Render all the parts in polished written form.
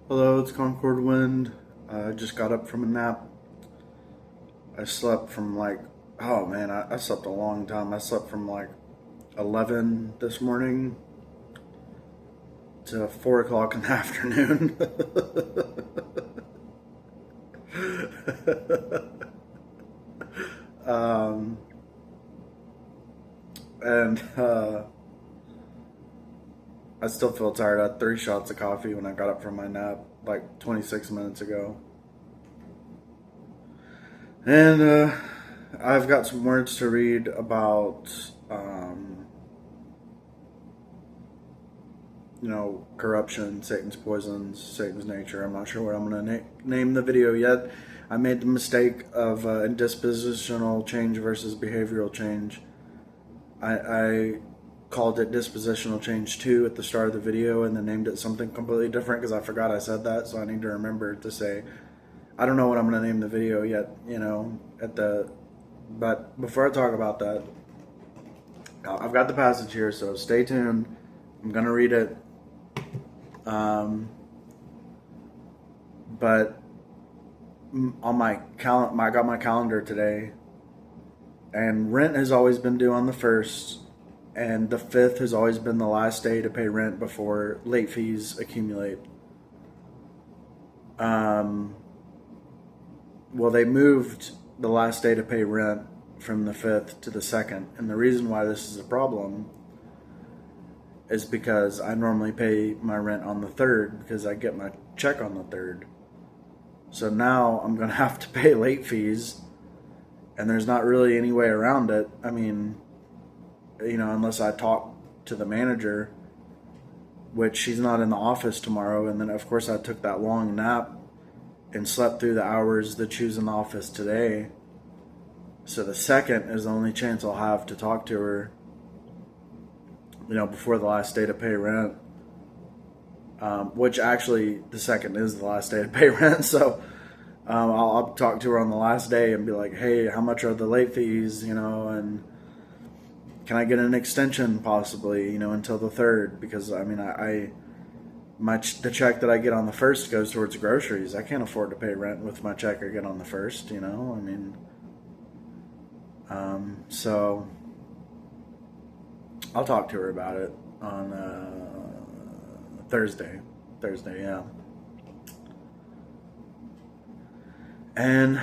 Hello, it's Concord Wind. I just got up from a nap. I slept from oh man, I slept a long time. I slept from 11 this morning to 4 o'clock in the afternoon. um, and I still feel tired. I had 3 shots of coffee when I got up from my nap, like 26 minutes ago. And I've got some words to read about, corruption, Satan's poisons, Satan's nature. I'm not sure what I'm going to name the video yet. I made the mistake of dispositional change versus behavioral change. I called it dispositional change 2 at the start of the video and then named it something completely different because I forgot I said that, so I need to remember to say I don't know what I'm going to name the video yet, but before I talk about that, I've got the passage here, so stay tuned. I'm going to read it. But on my I got my calendar today, and rent has always been due on the 1st, and the 5th has always been the last day to pay rent before late fees accumulate. Well, they moved the last day to pay rent from the 5th to the 2nd, and the reason why this is a problem is because I normally pay my rent on the 3rd because I get my check on the 3rd. So now I'm going to have to pay late fees, and there's not really any way around it. I mean, unless I talk to the manager, which she's not in the office tomorrow, and then of course I took that long nap and slept through the hours that she was in the office today. So the 2nd is the only chance I'll have to talk to her, before the last day to pay rent. Which actually the 2nd is the last day to pay rent. So I'll talk to her on the last day and be like, hey, how much are the late fees, and can I get an extension possibly, until the 3rd? Because I mean, the check that I get on the 1st goes towards groceries. I can't afford to pay rent with my check I get on the 1st, I mean, so I'll talk to her about it on Thursday. Thursday, yeah. And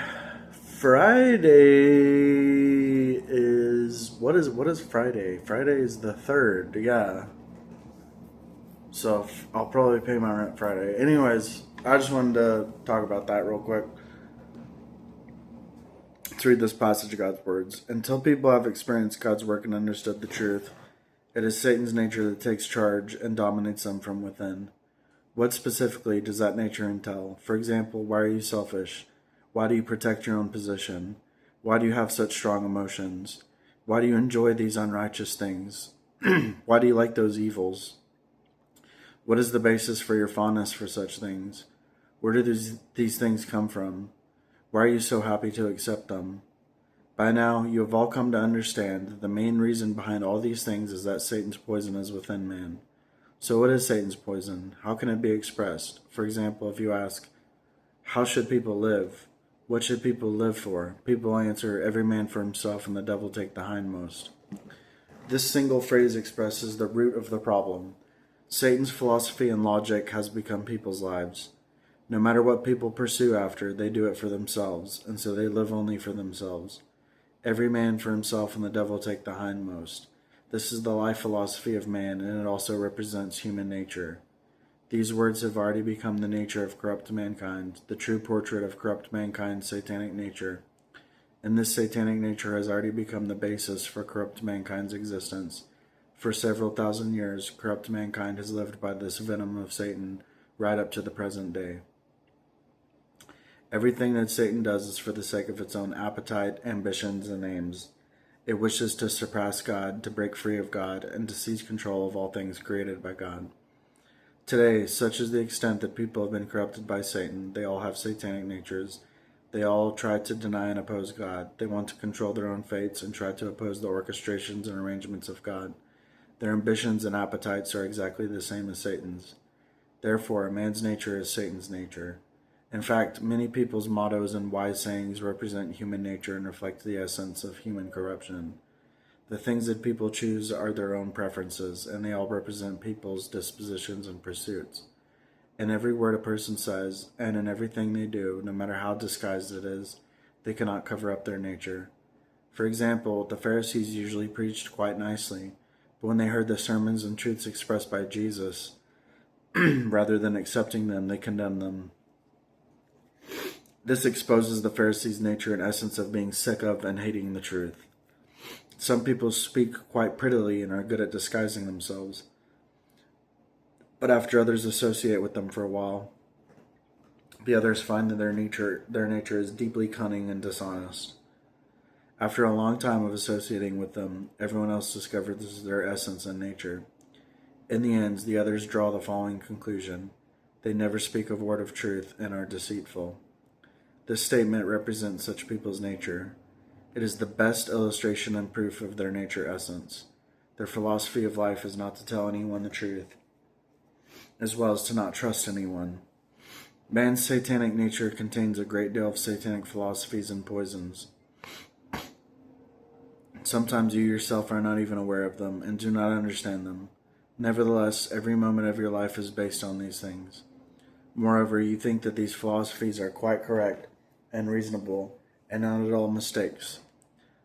Friday is what is Friday? Friday is the 3rd, yeah. So I'll probably pay my rent Friday. Anyways, I just wanted to talk about that real quick. Let's read this passage of God's words. Until people have experienced God's work and understood the truth, it is Satan's nature that takes charge and dominates them from within. What specifically does that nature entail? For example, why are you selfish? Why do you protect your own position? Why do you have such strong emotions? Why do you enjoy these unrighteous things? Why do you like those evils? What is the basis for your fondness for such things? Where do these things come from? Why are you so happy to accept them? By now, you have all come to understand that the main reason behind all these things is that Satan's poison is within man. So what is Satan's poison? How can it be expressed? For example, if you ask, how should people live? What should people live for? People answer, every man for himself and the devil take the hindmost. This single phrase expresses the root of the problem. Satan's philosophy and logic has become people's lives. No matter what people pursue after, they do it for themselves, and so they live only for themselves. Every man for himself and the devil take the hindmost. This is the life philosophy of man, and it also represents human nature. These words have already become the nature of corrupt mankind, the true portrait of corrupt mankind's satanic nature. And this satanic nature has already become the basis for corrupt mankind's existence. For several thousand years, corrupt mankind has lived by this venom of Satan, right up to the present day. Everything that Satan does is for the sake of its own appetite, ambitions, and aims. It wishes to surpass God, to break free of God, and to seize control of all things created by God. Today, such is the extent that people have been corrupted by Satan. They all have satanic natures. They all try to deny and oppose God. They want to control their own fates and try to oppose the orchestrations and arrangements of God. Their ambitions and appetites are exactly the same as Satan's. Therefore, man's nature is Satan's nature. In fact, many people's mottos and wise sayings represent human nature and reflect the essence of human corruption. The things that people choose are their own preferences, and they all represent people's dispositions and pursuits. In every word a person says, and in everything they do, no matter how disguised it is, they cannot cover up their nature. For example, the Pharisees usually preached quite nicely, but when they heard the sermons and truths expressed by Jesus, rather than accepting them, they condemned them. This exposes the Pharisees' nature and essence of being sick of and hating the truth. Some people speak quite prettily and are good at disguising themselves, but after others associate with them for a while, the others find that their nature is deeply cunning and dishonest. After a long time of associating with them, everyone else discovers their essence and nature. In the end, the others draw the following conclusion: they never speak a word of truth and are deceitful. This statement represents such people's nature. It is the best illustration and proof of their nature essence. Their philosophy of life is not to tell anyone the truth, as well as to not trust anyone. Man's satanic nature contains a great deal of satanic philosophies and poisons. Sometimes you yourself are not even aware of them and do not understand them. Nevertheless, every moment of your life is based on these things. Moreover, you think that these philosophies are quite correct and reasonable, and not at all mistakes.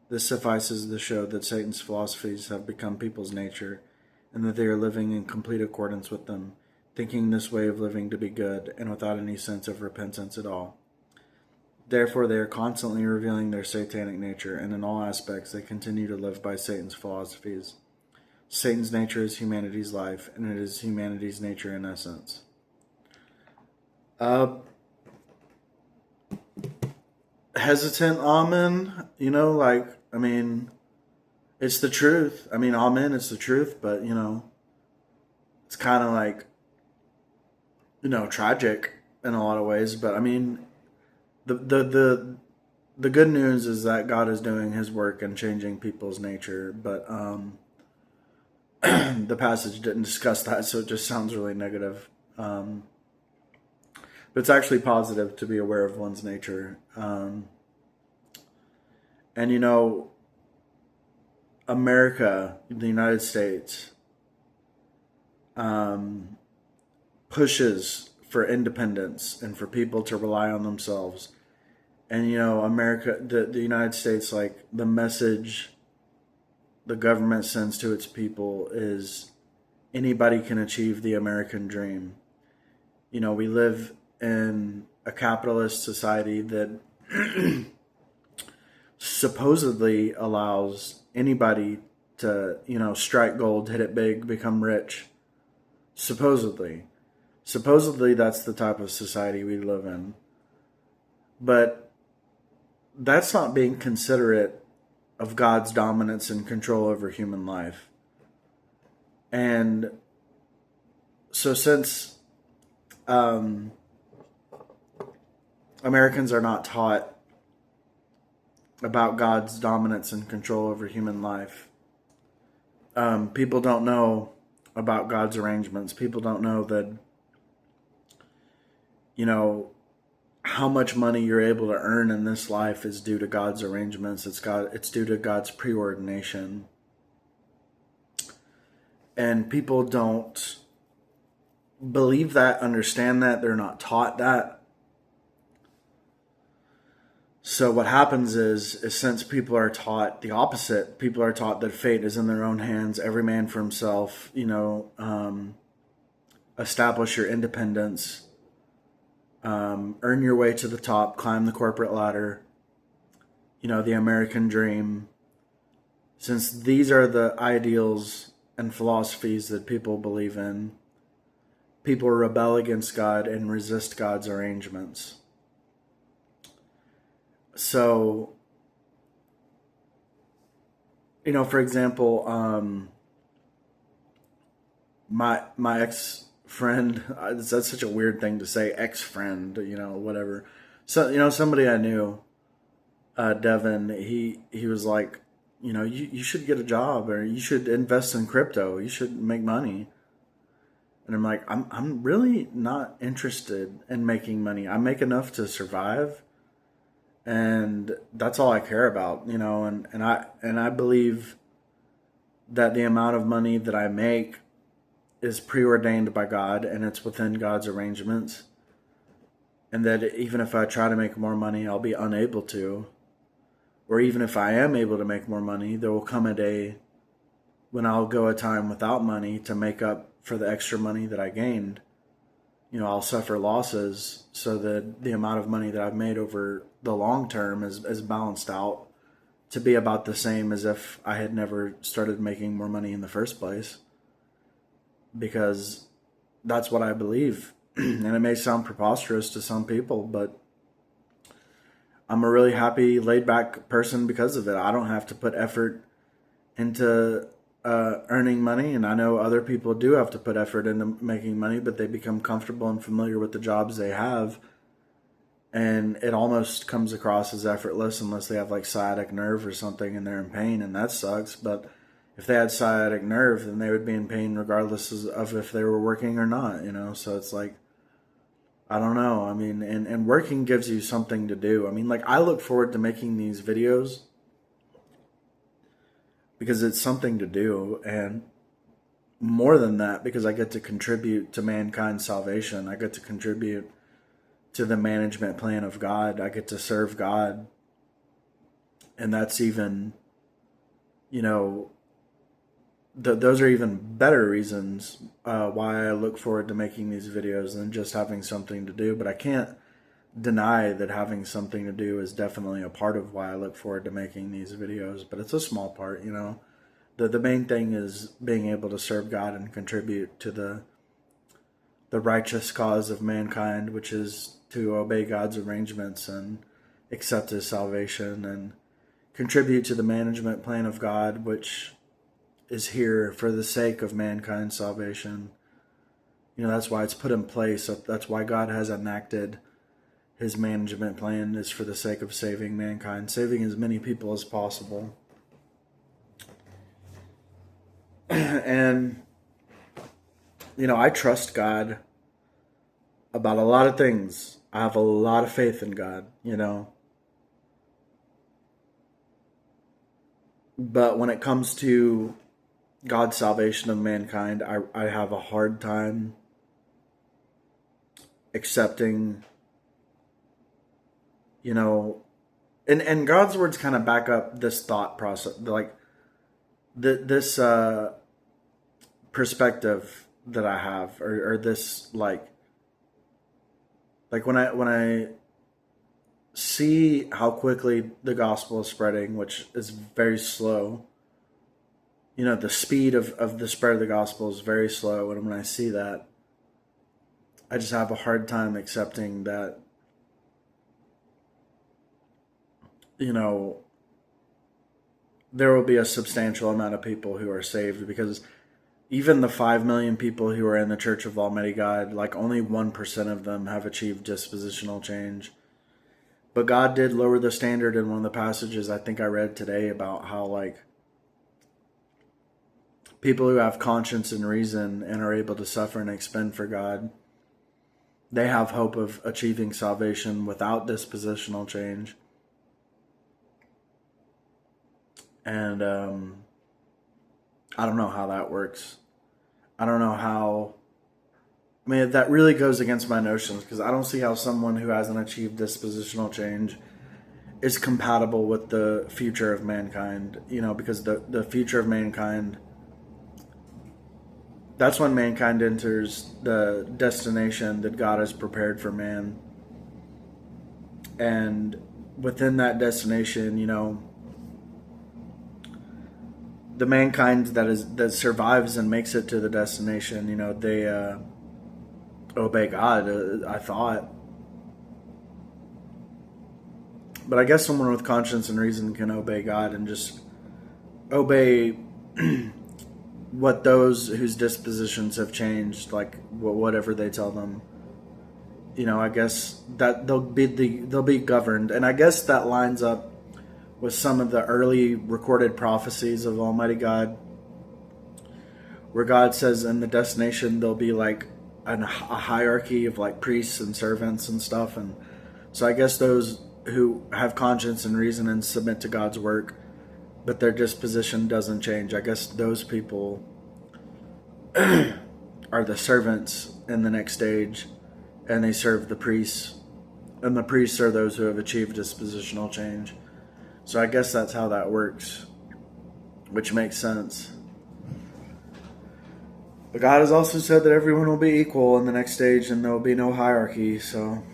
This suffices to show that Satan's philosophies have become people's nature, and that they are living in complete accordance with them, thinking this way of living to be good, and without any sense of repentance at all. Therefore, they are constantly revealing their satanic nature, and in all aspects they continue to live by Satan's philosophies. Satan's nature is humanity's life, and it is humanity's nature in essence. Hesitant amen, it's the truth. Amen, it's the truth, but, it's kind of like, tragic in a lot of ways. But, the good news is that God is doing his work and changing people's nature. But the passage didn't discuss that, so it just sounds really negative. But it's actually positive to be aware of one's nature. America, the United States, pushes for independence and for people to rely on themselves. And, America, the United States, like, the message the government sends to its people is anybody can achieve the American dream. We live in a capitalist society that supposedly allows anybody to, strike gold, hit it big, become rich. Supposedly. Supposedly that's the type of society we live in. But that's not being considerate of God's dominance and control over human life. And so since Americans are not taught about God's dominance and control over human life, people don't know about God's arrangements. People don't know that, how much money you're able to earn in this life is due to God's arrangements. It's due to God's preordination. And people don't believe that, understand that. They're not taught that. So what happens is since people are taught the opposite, people are taught that fate is in their own hands, every man for himself, establish your independence, earn your way to the top, climb the corporate ladder, the American dream. Since these are the ideals and philosophies that people believe in, people rebel against God and resist God's arrangements. So, for example, my ex-friend, that's such a weird thing to say, ex-friend, whatever. So, somebody I knew, Devin, he was like, you should get a job, or you should invest in crypto. You should make money. And I'm like, I'm really not interested in making money. I make enough to survive, and that's all I care about, you know. And I believe that the amount of money that I make is preordained by God, and it's within God's arrangements. And that even if I try to make more money, I'll be unable to. Or even if I am able to make more money, there will come a day when I'll go a time without money to make up for the extra money that I gained. You know, I'll suffer losses so that the amount of money that I've made over the long term is balanced out to be about the same as if I had never started making more money in the first place. Because that's what I believe. And it may sound preposterous to some people, but I'm a really happy, laid back person because of it. I don't have to put effort into earning money, and I know other people do have to put effort into making money, but they become comfortable and familiar with the jobs they have, and it almost comes across as effortless unless they have like sciatic nerve or something and they're in pain, and that sucks. But if they had sciatic nerve, then they would be in pain regardless of if they were working or not, you know. So it's like, I don't know. I mean, and working gives you something to do. I mean, like, I look forward to making these videos because it's something to do. And more than that, because I get to contribute to mankind's salvation. I get to contribute to the management plan of God. I get to serve God. And that's even, you know, those are even better reasons why I look forward to making these videos than just having something to do. But I can't deny that having something to do is definitely a part of why I look forward to making these videos. But it's a small part, you know. The main thing is being able to serve God and contribute to the righteous cause of mankind, which is to obey God's arrangements and accept His salvation and contribute to the management plan of God, which is here for the sake of mankind's salvation. You know, that's why it's put in place. That's why God has enacted His management plan, is for the sake of saving mankind, saving as many people as possible. And, you know, I trust God about a lot of things. I have a lot of faith in God, you know. But when it comes to God's salvation of mankind, I have a hard time accepting, you know, and God's words kind of back up this thought process, like this perspective that I have, or this like when I see how quickly the gospel is spreading, which is very slow. You know, the speed of the spread of the gospel is very slow. And when I see that, I just have a hard time accepting that, you know, there will be a substantial amount of people who are saved, because even the 5 million people who are in the Church of Almighty God, like only 1% of them have achieved dispositional change. But God did lower the standard in one of the passages I think I read today about how, like, people who have conscience and reason and are able to suffer and expend for God, they have hope of achieving salvation without dispositional change. And I don't know how that works. I don't know how. I mean, that really goes against my notions, because I don't see how someone who hasn't achieved dispositional change is compatible with the future of mankind. You know, because the future of mankind, that's when mankind enters the destination that God has prepared for man. And within that destination, you know, the mankind that survives and makes it to the destination, you know, they obey God, I thought. But I guess someone with conscience and reason can obey God and just obey what those whose dispositions have changed, like whatever they tell them. You know, I guess that they'll be governed, and I guess that lines up with some of the early recorded prophecies of Almighty God, where God says in the destination there'll be like a hierarchy of like priests and servants and stuff. And so I guess those who have conscience and reason and submit to God's work, but their disposition doesn't change, I guess those people are the servants in the next stage, and they serve the priests. And the priests are those who have achieved dispositional change. So I guess that's how that works, which makes sense. But God has also said that everyone will be equal in the next stage and there will be no hierarchy. So,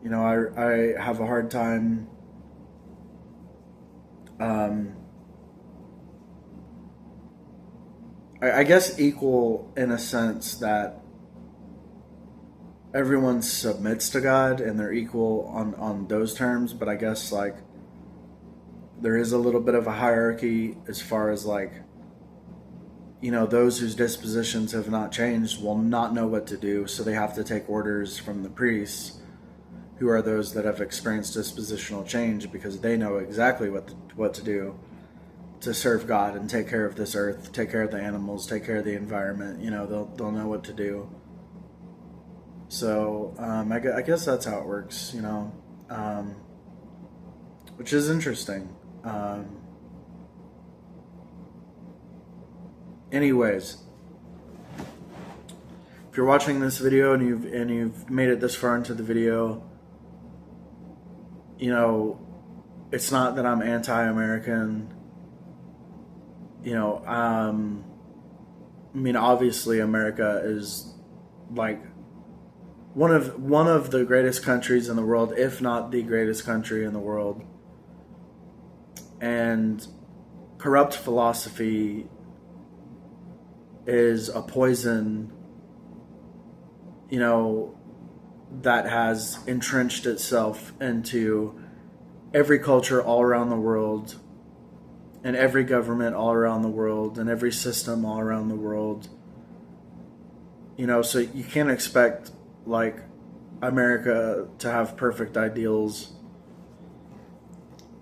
you know, I have a hard time I guess equal in a sense that everyone submits to God and they're equal on those terms, but I guess like there is a little bit of a hierarchy as far as like, you know, those whose dispositions have not changed will not know what to do, so they have to take orders from the priests, who are those that have experienced dispositional change, because they know exactly what to do to serve God and take care of this earth, take care of the animals, take care of the environment. You know, they'll know what to do. So I guess that's how it works, you know, which is interesting. Anyways, if you're watching this video and you've made it this far into the video, you know, it's not that I'm anti-American. You know, I mean, obviously America is like one of the greatest countries in the world, if not the greatest country in the world. And corrupt philosophy is a poison, you know, that has entrenched itself into every culture all around the world, and every government all around the world, and every system all around the world. You know, so you can't expect like America to have perfect ideals.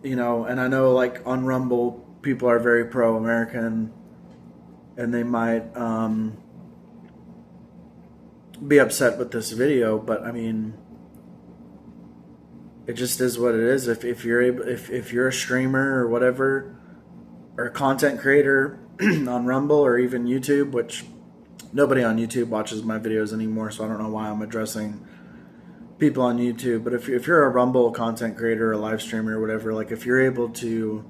You know, and I know like on Rumble people are very pro-American, and they might be upset with this video, but I mean, it just is what it is. If you're able, if you're a streamer or whatever, or a content creator on Rumble or even YouTube, which nobody on YouTube watches my videos anymore, so I don't know why I'm addressing people on YouTube. But if you're a Rumble content creator or a live streamer or whatever, like if you're able to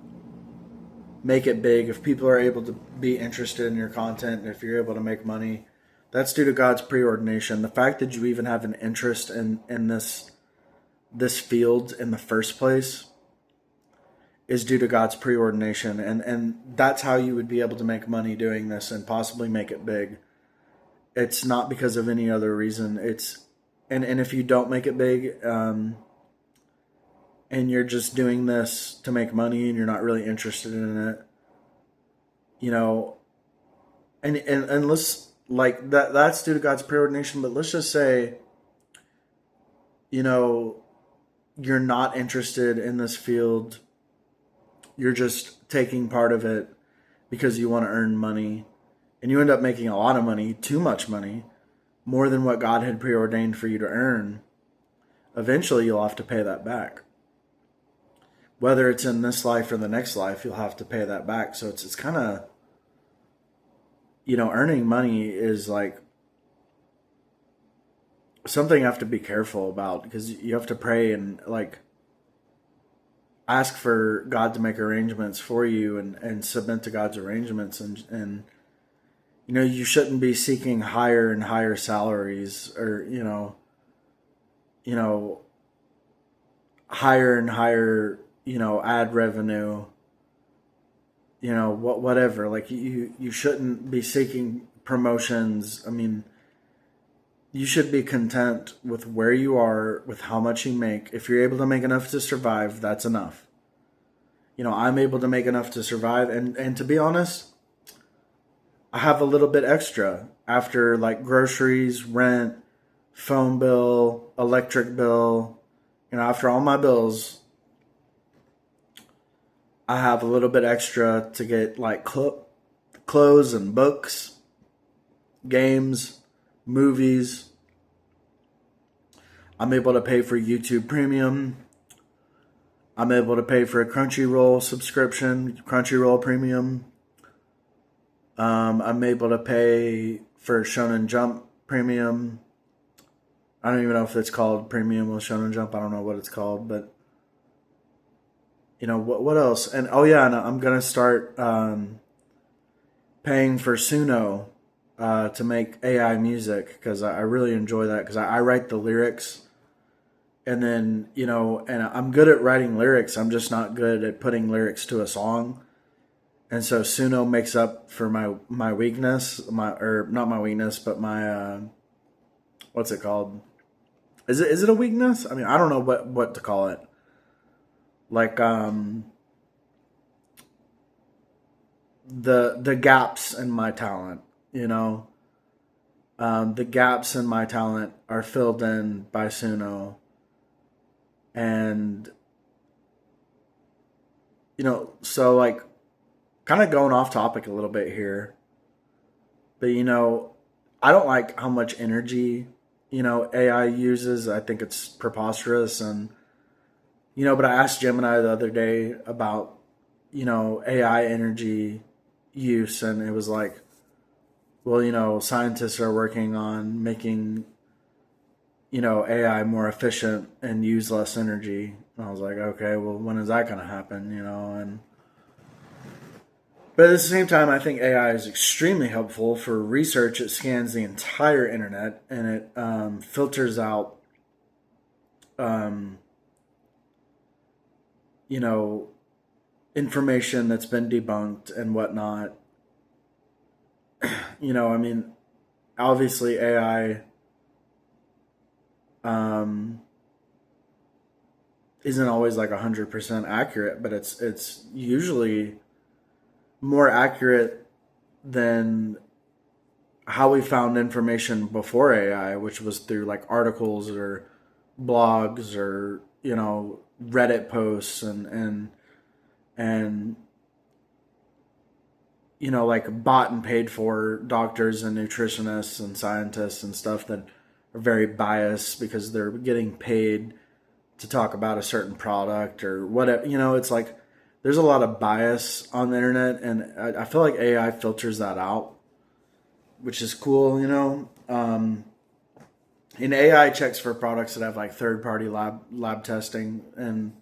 make it big, if people are able to be interested in your content, and if you're able to make money, that's due to God's preordination. The fact that you even have an interest in this field in the first place is due to God's preordination, and that's how you would be able to make money doing this and possibly make it big. It's not because of any other reason. It's and if you don't make it big, and you're just doing this to make money and you're not really interested in it, you know, and let's like that's due to God's preordination. But let's just say, you know, you're not interested in this field. You're just taking part of it because you want to earn money, and you end up making a lot of money, too much money, more than what God had preordained for you to earn. Eventually you'll have to pay that back. Whether it's in this life or the next life, you'll have to pay that back. So it's kind of, you know, earning money is like something you have to be careful about, because you have to pray and like ask for God to make arrangements for you and submit to God's arrangements. And you know, you shouldn't be seeking higher and higher salaries, or, you know, higher and higher, you know, ad revenue, you know, whatever. Like you shouldn't be seeking promotions. I mean, you should be content with where you are, with how much you make. If you're able to make enough to survive, that's enough. You know, I'm able to make enough to survive. And to be honest, I have a little bit extra after like groceries, rent, phone bill, electric bill. You know, after all my bills, I have a little bit extra to get like clothes and books, games, movies. I'm able to pay for YouTube Premium. I'm able to pay for a Crunchyroll subscription, Crunchyroll Premium. I'm able to pay for Shonen Jump Premium. I don't even know if it's called Premium with Shonen Jump. I don't know what it's called, but what else? And oh yeah, and I'm gonna start paying for Suno to make AI music because I really enjoy that because I write the lyrics. And then, and I'm good at writing lyrics. I'm just not good at putting lyrics to a song. And so Suno makes up for my weakness, or not my weakness, but my what's it called? Is it a weakness? I mean, I don't know what to call it. Like the gaps in my talent, the gaps in my talent are filled in by Suno. And so like kind of going off topic a little bit here, but I don't like how much energy AI uses. I think it's preposterous. And but I asked Gemini the other day about AI energy use, and it was like, well, scientists are working on making AI more efficient and use less energy. And I was like, okay, well, when is that going to happen? But at the same time, I think AI is extremely helpful for research. It scans the entire internet and it filters out, you know, information that's been debunked and whatnot. I mean, obviously AI isn't always like 100% accurate, but it's usually more accurate than how we found information before AI, which was through like articles or blogs or Reddit posts and like bought and paid for doctors and nutritionists and scientists and stuff that are very biased because they're getting paid to talk about a certain product or whatever. It's like there's a lot of bias on the internet, and I feel like AI filters that out, which is cool. And AI checks for products that have like third-party lab testing, and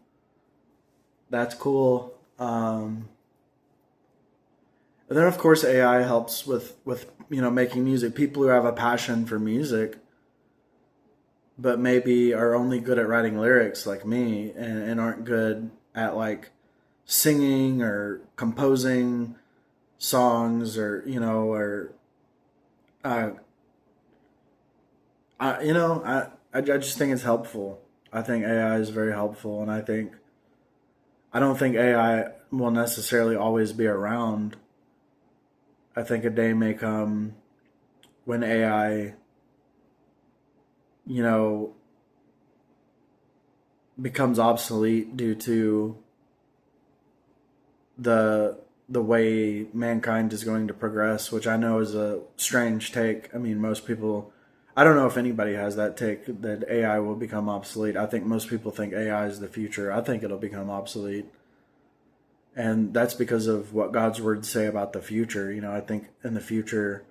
that's cool. And then of course AI helps with making music. People who have a passion for music but maybe are only good at writing lyrics like me and aren't good at like singing or composing songs or I just think it's helpful. I think AI is very helpful, and I don't think AI will necessarily always be around. I think a day may come when AI, becomes obsolete due to the way mankind is going to progress, which I know is a strange take. I mean, most people, I don't know if anybody has that take that AI will become obsolete. I think most people think AI is the future. I think it'll become obsolete. And that's because of what God's words say about the future. I think in the future,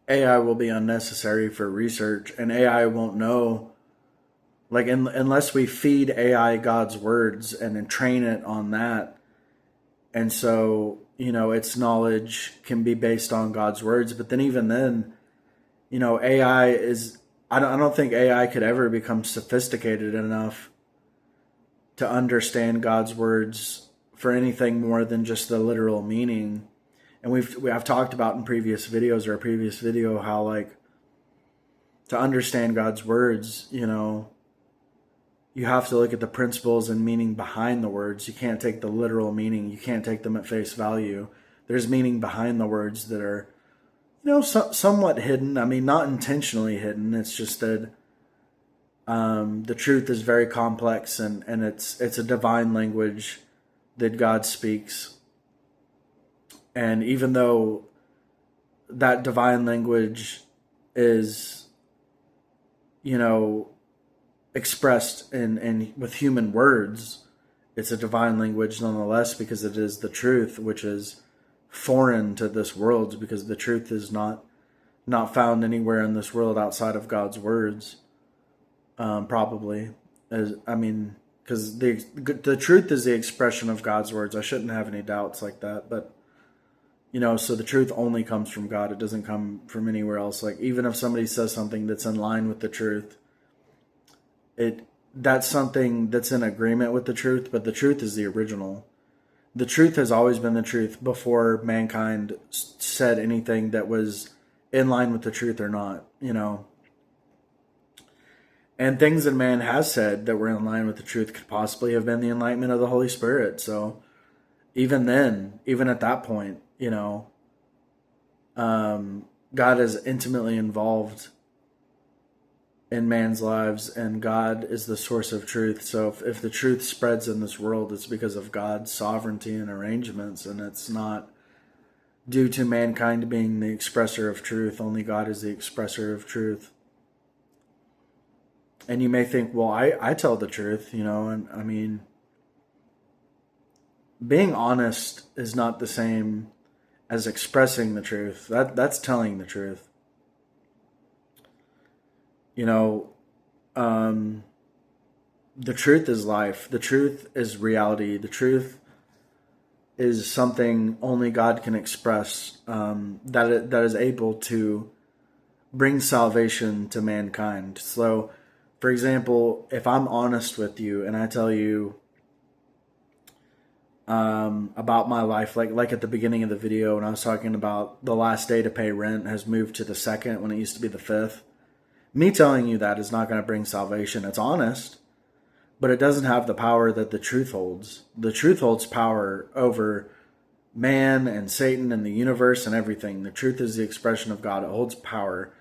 AI will be unnecessary for research, and AI won't know, like, unless we feed AI God's words and then train it on that. And so, its knowledge can be based on God's words. But then even then, AI is, I don't think AI could ever become sophisticated enough to understand God's words for anything more than just the literal meaning. And I've talked about in previous videos or a previous video how, like, to understand God's words, you have to look at the principles and meaning behind the words. You can't take the literal meaning. You can't take them at face value. There's meaning behind the words that are, somewhat hidden. I mean, not intentionally hidden. It's just that The truth is very complex, and it's a divine language that God speaks. And even though that divine language is, you know, expressed in with human words, it's a divine language nonetheless, because it is the truth, which is foreign to this world, because the truth is not found anywhere in this world outside of God's words. Probably, as I mean, because the truth is the expression of God's words. I shouldn't have any doubts like that, but so the truth only comes from God. It doesn't come from anywhere else. Like, even if somebody says something that's in line with the truth, that's something that's in agreement with the truth, but the truth is the original. The truth has always been the truth before mankind said anything that was in line with the truth or not. And things that man has said that were in line with the truth could possibly have been the enlightenment of the Holy Spirit. So even then, even at that point, God is intimately involved in man's lives, and God is the source of truth. So if the truth spreads in this world, it's because of God's sovereignty and arrangements, and it's not due to mankind being the expresser of truth. Only God is the expresser of truth. And you may think, well, I tell the truth, and I mean, being honest is not the same as expressing the truth. That's telling the truth. The truth is life. The truth is reality. The truth is something only God can express, that is able to bring salvation to mankind. So, for example, if I'm honest with you and I tell you about my life, like at the beginning of the video when I was talking about the last day to pay rent has moved to the 2nd when it used to be the 5th. Me telling you that is not going to bring salvation. It's honest, but it doesn't have the power that the truth holds. The truth holds power over man and Satan and the universe and everything. The truth is the expression of God. It holds power.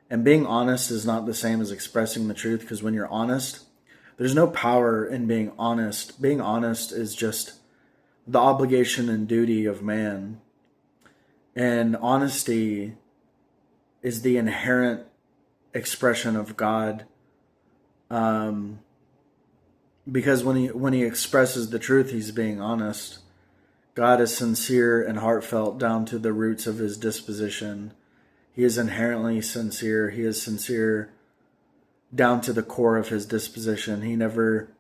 And being honest is not the same as expressing the truth, because when you're honest, there's no power in being honest. Being honest is just the obligation and duty of man. And honesty is the inherent expression of God, because when he expresses the truth, he's being honest. God is sincere and heartfelt down to the roots of his disposition. He is inherently sincere. He is sincere down to the core of his disposition. He never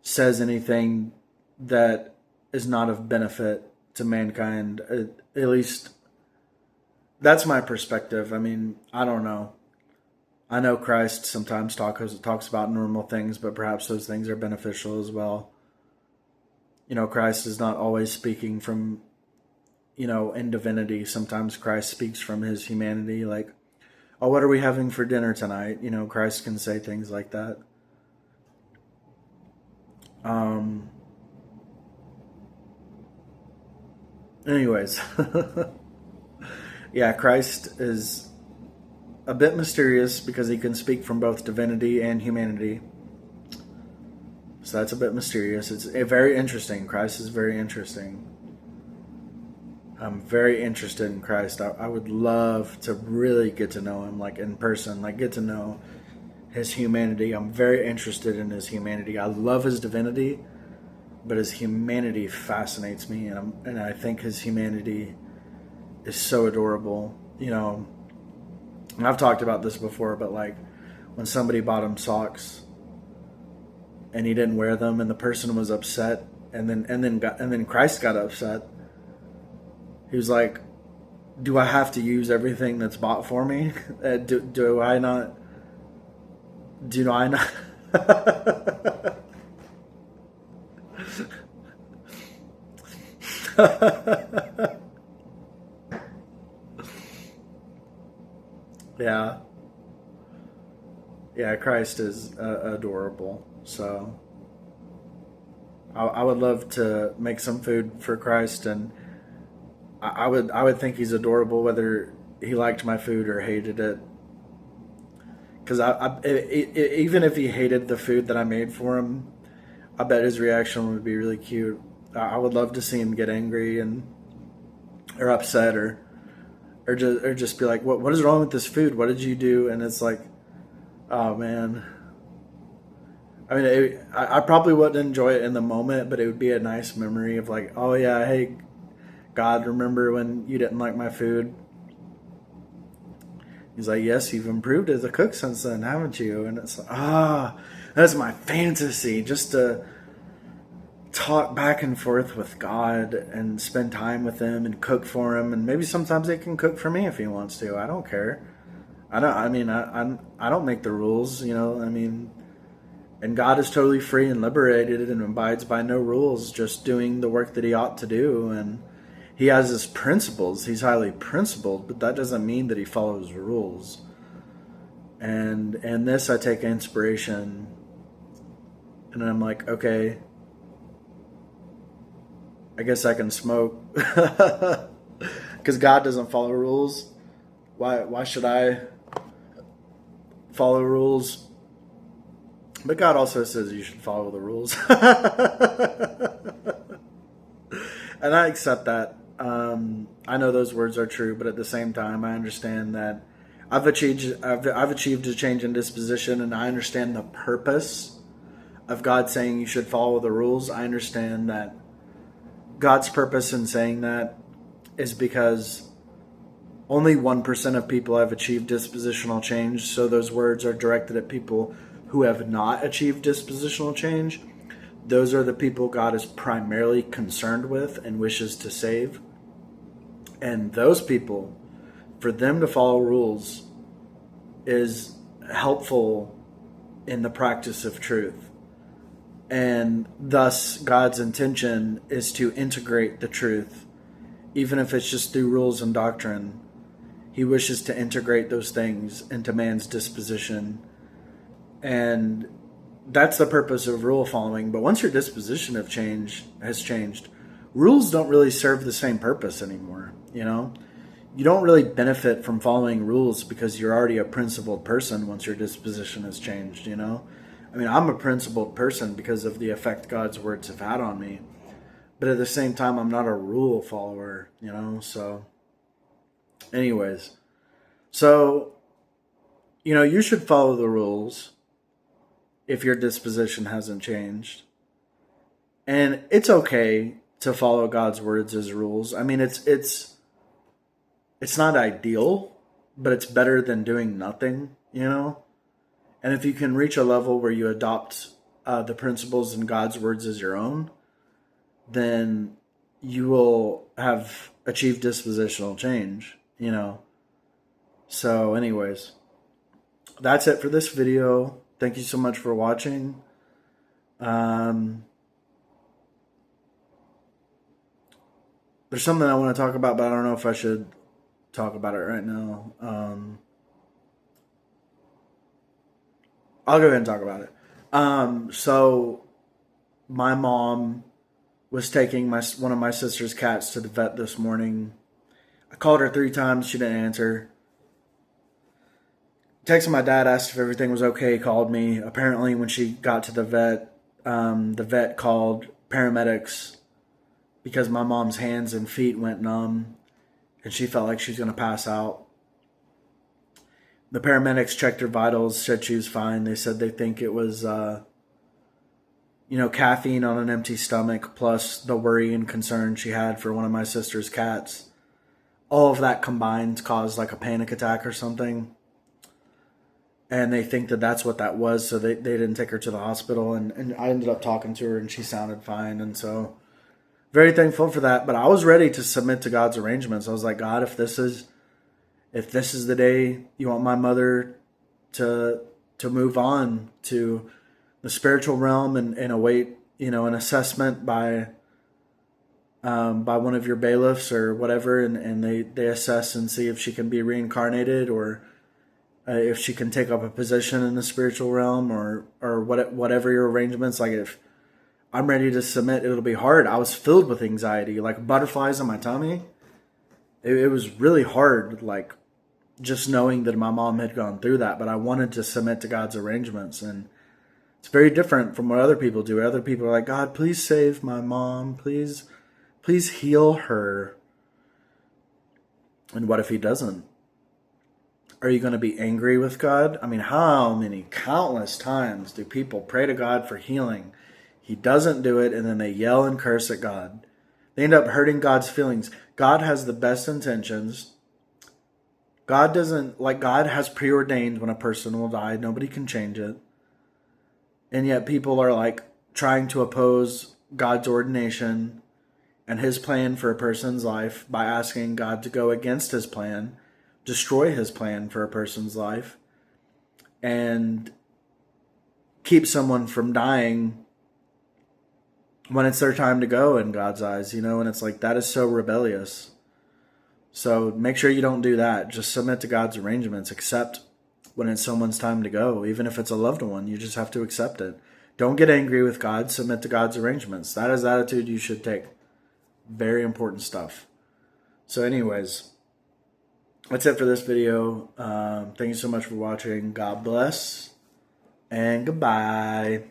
says anything that is not of benefit to mankind. At least that's my perspective. I mean, I don't know. I know Christ sometimes talks about normal things, but perhaps those things are beneficial as well. Christ is not always speaking from, in divinity. Sometimes Christ speaks from his humanity, like, oh, what are we having for dinner tonight? Christ can say things like that. Anyways, yeah, Christ is a bit mysterious because he can speak from both divinity and humanity. So that's a bit mysterious. It's very interesting. Christ is very interesting. I'm very interested in Christ. I would love to really get to know him, like in person, like get to know his humanity. I'm very interested in his humanity. I love his divinity, but his humanity fascinates me, and I think his humanity is so adorable. And I've talked about this before, but like when somebody bought him socks and he didn't wear them, and the person was upset, and then Christ got upset. He was like, "Do I have to use everything that's bought for me? Do I not? Do I not?" Yeah, Christ is adorable. So I would love to make some food for Christ, and I would think he's adorable whether he liked my food or hated it. Because even if he hated the food that I made for him, I bet his reaction would be really cute. I would love to see him get angry and or upset or just be like, what is wrong with this food? What did you do? And it's like, oh man. I mean, I probably wouldn't enjoy it in the moment, but it would be a nice memory of like, oh yeah, hey, God, remember when you didn't like my food? He's like, yes, you've improved as a cook since then, haven't you? And it's like, that's my fantasy, just to talk back and forth with God and spend time with him and cook for him. And maybe sometimes he can cook for me if he wants to. I don't care. I don't make the rules, you know, I mean, and God is totally free and liberated and abides by no rules, just doing the work that he ought to do. And he has his principles. He's highly principled, but that doesn't mean that he follows rules. And this, I take inspiration, and I'm like, okay, I guess I can smoke, because God doesn't follow rules. Why should I follow rules? But God also says you should follow the rules. And I accept that. I know those words are true, but at the same time, I understand that I've achieved a change in disposition, and I understand the purpose of God saying you should follow the rules. I understand that God's purpose in saying that is because only 1% of people have achieved dispositional change. So those words are directed at people who have not achieved dispositional change. Those are the people God is primarily concerned with and wishes to save. And those people, for them to follow rules is helpful in the practice of truth. And thus, God's intention is to integrate the truth, even if it's just through rules and doctrine. He wishes to integrate those things into man's disposition. And that's the purpose of rule following. But once your disposition has changed, rules don't really serve the same purpose anymore. You know, you don't really benefit from following rules because you're already a principled person once your disposition has changed. You know, I mean, I'm a principled person because of the effect God's words have had on me. But at the same time, I'm not a rule follower. You know, so anyways, so you know, you should follow the rules if your disposition hasn't changed. And it's okay to follow God's words as rules. I mean, it's not ideal, but it's better than doing nothing, you know? And if you can reach a level where you adopt the principles in God's words as your own, then you will have achieved dispositional change, you know? So anyways, that's it for this video. Thank you so much for watching. There's something I want to talk about, but I don't know if I should talk about it right now. I'll go ahead and talk about it. So my mom was taking one of my sister's cats to the vet this morning. I called her 3 times. She didn't answer. Texted my dad, asked if everything was okay, called me. Apparently, when she got to the vet called paramedics because my mom's hands and feet went numb and she felt like she was going to pass out. The paramedics checked her vitals, said she was fine. They said they think it was, caffeine on an empty stomach plus the worry and concern she had for one of my sister's cats. All of that combined caused like a panic attack or something. And they think that that's what that was, so they didn't take her to the hospital. And I ended up talking to her, and she sounded fine. And so, very thankful for that. But I was ready to submit to God's arrangements. I was like, God, if this is the day you want my mother to move on to the spiritual realm and await, an assessment by one of your bailiffs or whatever, and they assess and see if she can be reincarnated or if she can take up a position in the spiritual realm or whatever your arrangements. Like, if I'm ready to submit, it'll be hard. I was filled with anxiety, like butterflies in my tummy. It was really hard. Like, just knowing that my mom had gone through that, but I wanted to submit to God's arrangements. And it's very different from what other people do. Other people are like, God, please save my mom. Please heal her. And what if he doesn't? Are you going to be angry with God? I mean, how many countless times do people pray to God for healing? He doesn't do it, and then they yell and curse at God. They end up hurting God's feelings. God has the best intentions. God has preordained when a person will die. Nobody can change it. And yet people are like trying to oppose God's ordination and his plan for a person's life by asking God to go against his plan, destroy his plan for a person's life, and keep someone from dying when it's their time to go in God's eyes, and it's like, that is so rebellious. So make sure you don't do that. Just submit to God's arrangements. Accept when it's someone's time to go. Even if it's a loved one, you just have to accept it. Don't get angry with God. Submit to God's arrangements. That is the attitude you should take. Very important stuff. So anyways, that's it for this video. Thank you so much for watching. God bless and goodbye.